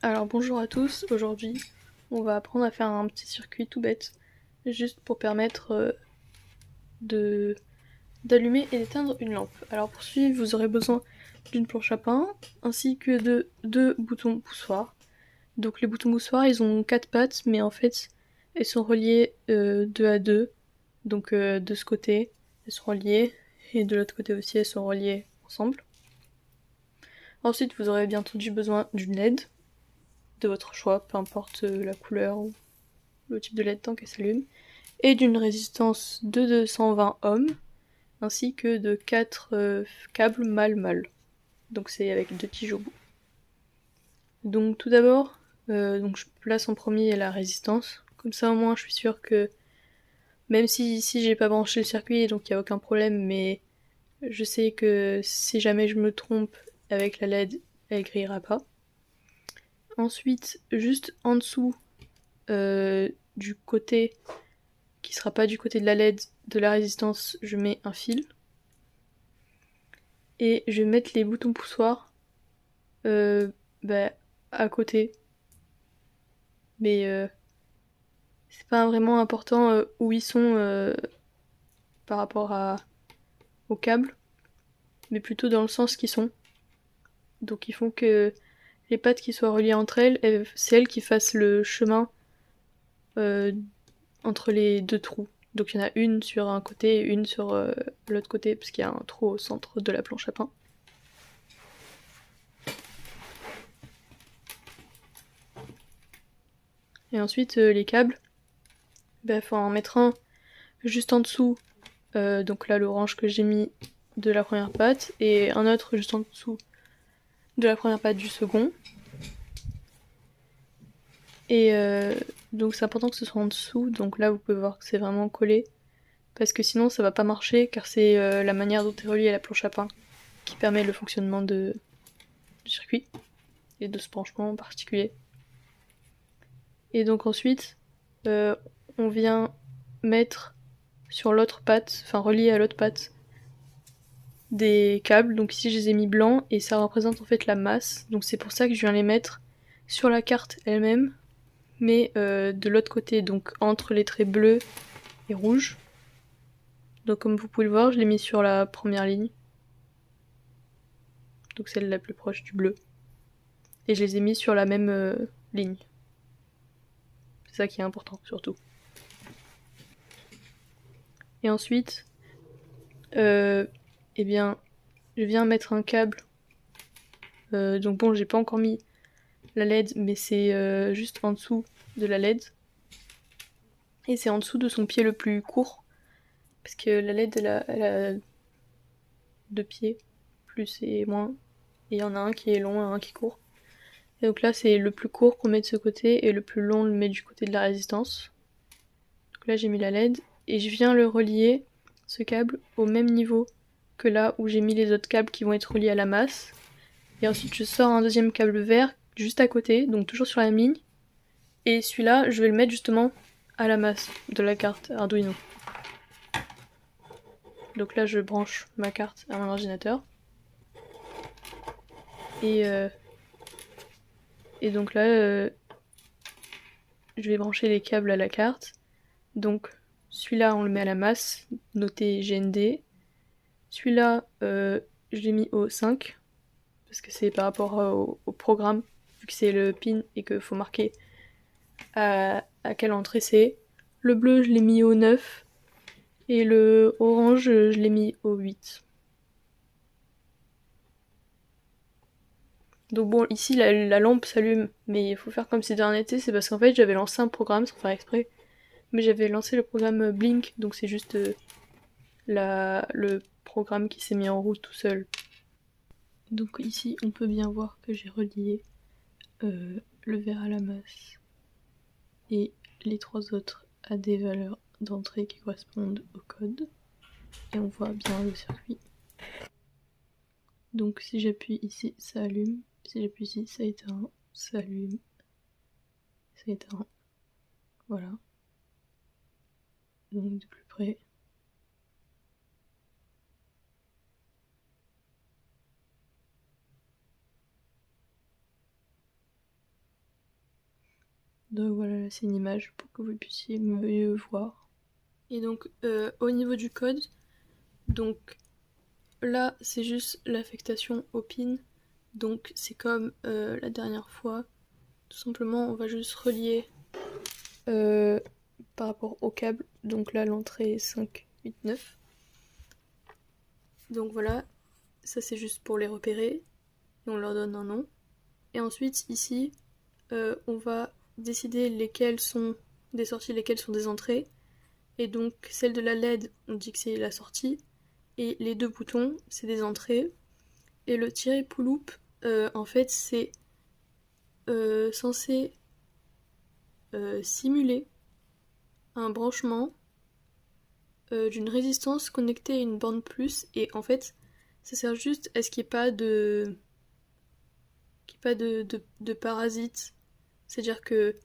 Alors bonjour à tous, aujourd'hui on va apprendre à faire un petit circuit tout bête, juste pour permettre de d'allumer et d'éteindre une lampe. Alors pour suivre vous aurez besoin d'une planche à pain, ainsi que de deux boutons poussoirs. Donc les boutons poussoirs ils ont quatre pattes, mais en fait elles sont reliées deux à deux, donc de ce côté elles sont reliées, et de l'autre côté aussi elles sont reliées ensemble. Ensuite vous aurez bien entendu besoin d'une LED, de votre choix, peu importe la couleur ou le type de LED tant qu'elle s'allume, et d'une résistance de 220 ohms, ainsi que de 4 câbles mâle-mâle. Donc c'est avec deux tiges au bout. Donc tout d'abord, donc je place en premier la résistance, comme ça au moins je suis sûre que même si ici j'ai pas branché le circuit donc il n'y a aucun problème, mais je sais que si jamais je me trompe avec la LED, elle grillera pas. Ensuite, juste en dessous du côté qui sera pas du côté de la LED de la résistance, je mets un fil. Et je vais mettre les boutons poussoirs euh, bah, à côté. Mais c'est pas vraiment important où ils sont par rapport au câble, mais plutôt dans le sens qu'ils sont. Donc ils font que les pattes qui soient reliées entre elles, c'est elles qui fassent le chemin euh, entre les deux trous. Donc il y en a une sur un côté et une sur l'autre côté, parce qu'il y a un trou au centre de la planche à pain. Et ensuite les câbles, faut en mettre un juste en dessous, donc là l'orange que j'ai mis de la première patte, et un autre juste en dessous de la première patte du second. Et donc c'est important que ce soit en dessous, donc là vous pouvez voir que c'est vraiment collé, parce que sinon ça va pas marcher, car c'est la manière dont est reliée à la planche à pain qui permet le fonctionnement du circuit, et de ce branchement en particulier. Et donc ensuite, on vient mettre sur l'autre patte, enfin relié à l'autre patte, des câbles. Donc ici je les ai mis blancs et ça représente en fait la masse. Donc c'est pour ça que je viens les mettre sur la carte elle-même, mais de l'autre côté, donc entre les traits bleus et rouges. Donc comme vous pouvez le voir, je l'ai mis sur la première ligne, donc celle la plus proche du bleu. Et je les ai mis sur la même ligne. C'est ça qui est important surtout. Et ensuite, eh bien, je viens mettre un câble. Donc bon, j'ai pas encore mis la LED, mais c'est juste en dessous de la LED. Et c'est en dessous de son pied le plus court, parce que la LED elle a deux pieds, plus et moins. Et il y en a un qui est long et un qui est court. Et donc là c'est le plus court qu'on met de ce côté et le plus long on le met du côté de la résistance. Donc là j'ai mis la LED et je viens le relier, ce câble, au même niveau que là où j'ai mis les autres câbles qui vont être reliés à la masse. Et ensuite je sors un deuxième câble vert juste à côté, donc toujours sur la même ligne. Et celui-là je vais le mettre justement à la masse de la carte Arduino. Donc là je branche ma carte à mon ordinateur. Et, et donc là je vais brancher les câbles à la carte. Donc celui-là on le met à la masse, noté GND. Celui-là je l'ai mis au 5, parce que c'est par rapport au programme, vu que c'est le pin et qu'il faut marquer à quelle entrée c'est. Le bleu je l'ai mis au 9 et le orange je l'ai mis au 8. Donc bon, ici la lampe s'allume, mais il faut faire comme si de rien n'était, c'est parce qu'en fait j'avais lancé un programme sans faire exprès. Mais j'avais lancé le programme Blink, donc c'est juste le programme qui s'est mis en route tout seul. Donc ici on peut bien voir que j'ai relié le vert à la masse et les trois autres à des valeurs d'entrée qui correspondent au code. Et on voit bien le circuit. Donc si j'appuie ici, ça allume. Si j'appuie ici, ça éteint. Ça allume. Ça éteint. Voilà. Donc de plus près. Donc voilà, c'est une image pour que vous puissiez mieux voir. Et donc au niveau du code, donc là c'est juste l'affectation au pin. Donc c'est comme la dernière fois. Tout simplement on va juste relier par rapport au câble. Donc là l'entrée est 5, 8, 9. Donc voilà, ça c'est juste pour les repérer. Et on leur donne un nom. Et ensuite ici, on va décider lesquelles sont des sorties, lesquelles sont des entrées. Et donc celle de la LED, on dit que c'est la sortie. Et les deux boutons, c'est des entrées. Et le tiret pull-loop, en fait, c'est censé simuler un branchement d'une résistance connectée à une borne plus. Et en fait, ça sert juste à ce qu'il n'y ait pas de parasites. C'est-à-dire que,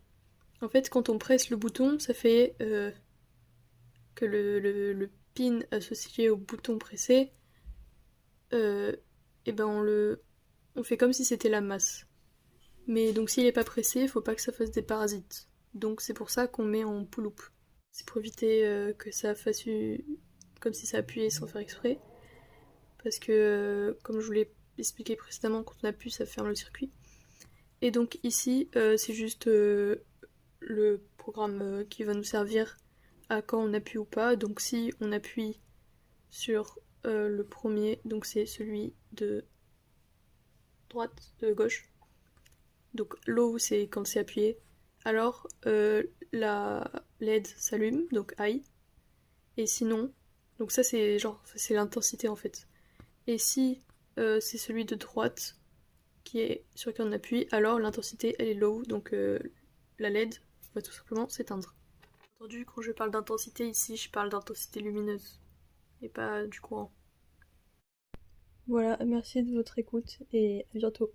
en fait, quand on presse le bouton, ça fait que le pin associé au bouton pressé, et ben on fait comme si c'était la masse. Mais donc s'il n'est pas pressé, il faut pas que ça fasse des parasites. Donc c'est pour ça qu'on met en pull-loop. C'est pour éviter que ça fasse comme si ça appuyait sans faire exprès. Parce que, comme je vous l'ai expliqué précédemment, quand on appuie, ça ferme le circuit. Et donc ici, c'est juste le programme qui va nous servir à quand on appuie ou pas. Donc si on appuie sur le premier, donc c'est celui de droite, de gauche. Donc low c'est quand c'est appuyé. Alors la LED s'allume, donc high. Et sinon, donc ça c'est genre c'est l'intensité en fait. Et si c'est celui de droite qui est sur lequel on appuie, alors l'intensité elle est low, donc la LED va tout simplement s'éteindre. Entendu, quand je parle d'intensité ici, je parle d'intensité lumineuse et pas du courant. Voilà, merci de votre écoute et à bientôt.